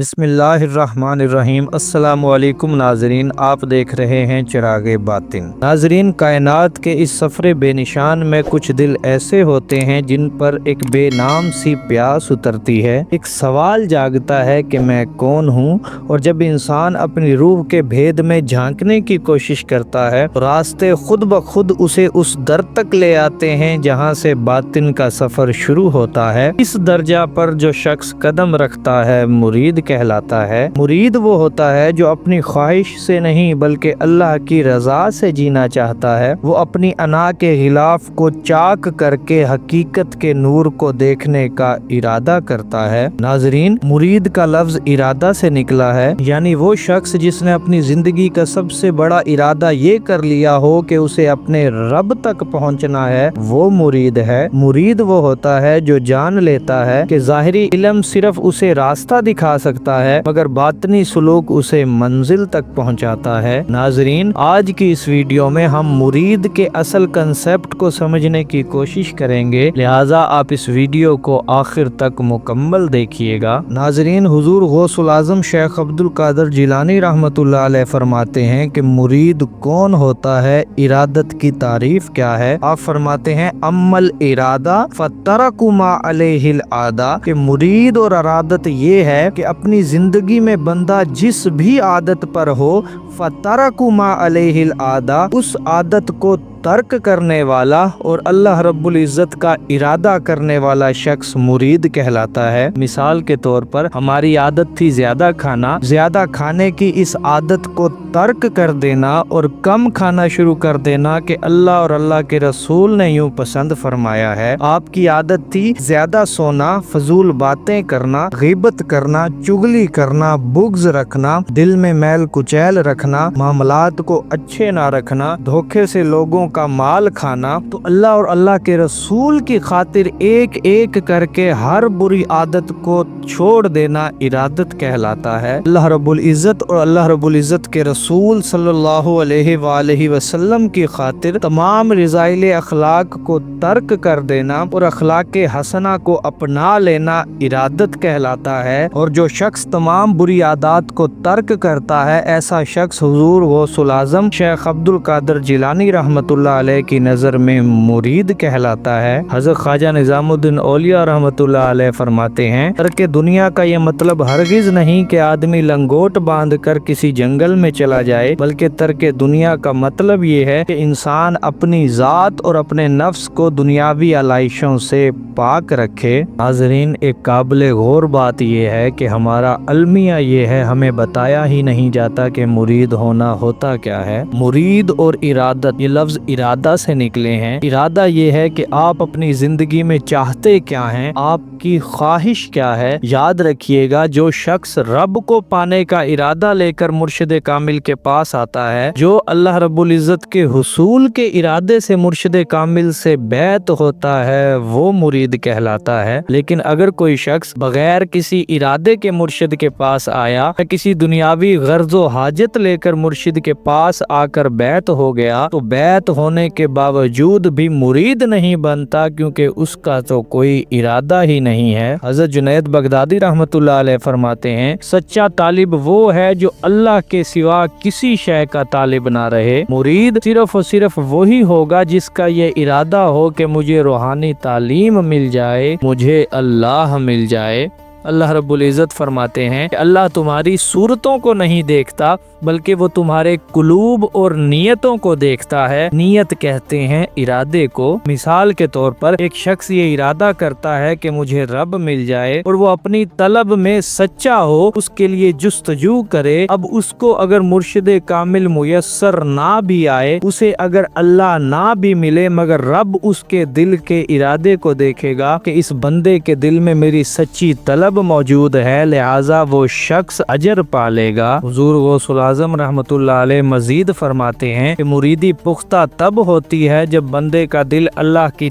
بسم اللہ الرحمن الرحیم۔ السلام علیکم ناظرین، آپ دیکھ رہے ہیں چراغ باطن۔ ناظرین، کائنات کے اس سفر بے نشان میں کچھ دل ایسے ہوتے ہیں جن پر ایک بے نام سی پیاس اترتی ہے، ایک سوال جاگتا ہے کہ میں کون ہوں، اور جب انسان اپنی روح کے بھید میں جھانکنے کی کوشش کرتا ہے، راستے خود بخود اسے اس در تک لے آتے ہیں جہاں سے باطن کا سفر شروع ہوتا ہے۔ اس درجہ پر جو شخص قدم رکھتا ہے مرید کہلاتا ہے۔ مرید وہ ہوتا ہے جو اپنی خواہش سے نہیں بلکہ اللہ کی رضا سے جینا چاہتا ہے۔ وہ اپنی انا کے غلاف کو چاک کر کے حقیقت کے نور کو دیکھنے کا ارادہ کرتا ہے۔ ناظرین، مرید کا لفظ ارادہ سے نکلا ہے، یعنی وہ شخص جس نے اپنی زندگی کا سب سے بڑا ارادہ یہ کر لیا ہو کہ اسے اپنے رب تک پہنچنا ہے، وہ مرید ہے۔ مرید وہ ہوتا ہے جو جان لیتا ہے کہ ظاہری علم صرف اسے راستہ دکھا سکتا ہے، مگر باطنی سلوک اسے منزل تک پہنچاتا ہے۔ ناظرین، آج کی اس ویڈیو میں ہم مرید کے اصل کنسپٹ کو سمجھنے کی کوشش کریں گے، لہٰذا آپ اس ویڈیو کو آخر تک مکمل دیکھیے گا۔ ناظرین، حضور غوث الاعظم شیخ عبد القادر جیلانی رحمۃ اللہ علیہ فرماتے ہیں کہ مرید کون ہوتا ہے، ارادت کی تعریف کیا ہے۔ آپ فرماتے ہیں امل ارادہ فترک ما علیہ العادہ، کہ مرید اور ارادت یہ ہے کہ اپنی زندگی میں بندہ جس بھی عادت پر ہو، فترک ما علیہ العادہ، اس عادت کو ترک کرنے والا اور اللہ رب العزت کا ارادہ کرنے والا شخص مرید کہلاتا ہے۔ مثال کے طور پر ہماری عادت تھی زیادہ کھانا، زیادہ کھانے کی اس عادت کو ترک کر دینا اور کم کھانا شروع کر دینا کہ اللہ اور اللہ کے رسول نے یوں پسند فرمایا ہے۔ آپ کی عادت تھی زیادہ سونا، فضول باتیں کرنا، غیبت کرنا، چغلی کرنا، بغض رکھنا، دل میں میل کچیل رکھنا، معاملات کو اچھے نہ رکھنا، دھوکے سے لوگوں کا مال کھانا، تو اللہ اور اللہ کے رسول کی خاطر ایک ایک کر کے ہر بری عادت کو چھوڑ دینا ارادت کہلاتا ہے۔ اللہ رب العزت اور اللہ رب العزت کے رسول صلی اللہ علیہ وآلہ وسلم کی خاطر تمام رذائل اخلاق کو ترک کر دینا اور اخلاق حسنہ کو اپنا لینا ارادت کہلاتا ہے۔ اور جو شخص تمام بری عادات کو ترک کرتا ہے، ایسا شخص حضور غوث الاعظم شیخ عبد القادر جیلانی رحمۃ اللہ علیہ کی نظر میں مرید کہلاتا ہے۔ حضرت خواجہ نظام الدین اولیاء رحمۃ اللہ علیہ فرماتے ہیں، ترک دنیا کا یہ مطلب ہرگز نہیں کہ آدمی لنگوٹ باندھ کر کسی جنگل میں چلا جائے، بلکہ ترک دنیا کا مطلب یہ ہے کہ انسان اپنی ذات اور اپنے نفس کو دنیاوی علائشوں سے پاک رکھے۔ ناظرین، ایک قابل غور بات یہ ہے کہ ہمارا المیہ یہ ہے، ہمیں بتایا ہی نہیں جاتا کہ مرید ہونا ہوتا کیا ہے۔ مرید اور ارادت، یہ لفظ ارادہ سے نکلے ہیں۔ ارادہ یہ ہے کہ آپ اپنی زندگی میں چاہتے کیا ہیں، آپ کی خواہش کیا ہے۔ یاد رکھیے گا، جو شخص رب کو پانے کا ارادہ لے کر مرشد کامل کے پاس آتا ہے، جو اللہ رب العزت کے حصول کے ارادے سے مرشد کامل سے بیعت ہوتا ہے، وہ مرید کہلاتا ہے۔ لیکن اگر کوئی شخص بغیر کسی ارادے کے مرشد کے پاس آیا، کسی دنیاوی غرض و حاجت لے کر مرشد کے پاس آ کر بیعت ہو گیا، تو بیعت ہونے کے باوجود بھی مرید نہیں بنتا، کیونکہ اس کا تو کوئی ارادہ ہی نہیں ہے۔ حضرت جنید بغدادی رحمۃ اللہ علیہ فرماتے ہیں، سچا طالب وہ ہے جو اللہ کے سوا کسی شے کا طالب نہ رہے۔ مرید صرف اور صرف وہی ہوگا جس کا یہ ارادہ ہو کہ مجھے روحانی تعلیم مل جائے، مجھے اللہ مل جائے۔ اللہ رب العزت فرماتے ہیں کہ اللہ تمہاری صورتوں کو نہیں دیکھتا بلکہ وہ تمہارے قلوب اور نیتوں کو دیکھتا ہے۔ نیت کہتے ہیں ارادے کو۔ مثال کے طور پر ایک شخص یہ ارادہ کرتا ہے کہ مجھے رب مل جائے، اور وہ اپنی طلب میں سچا ہو، اس کے لیے جستجو کرے۔ اب اس کو اگر مرشد کامل میسر نہ بھی آئے، اسے اگر اللہ نہ بھی ملے، مگر رب اس کے دل کے ارادے کو دیکھے گا کہ اس بندے کے دل میں میری سچی طلب موجود ہے، لہٰذا وہ شخص اجر پالے گا۔ حضور غوث الاعظم رحمۃ اللہ علیہ مزید فرماتے ہیں کہ مریدی پختہ تب ہوتی ہے جب بندے کا دل اللہ کی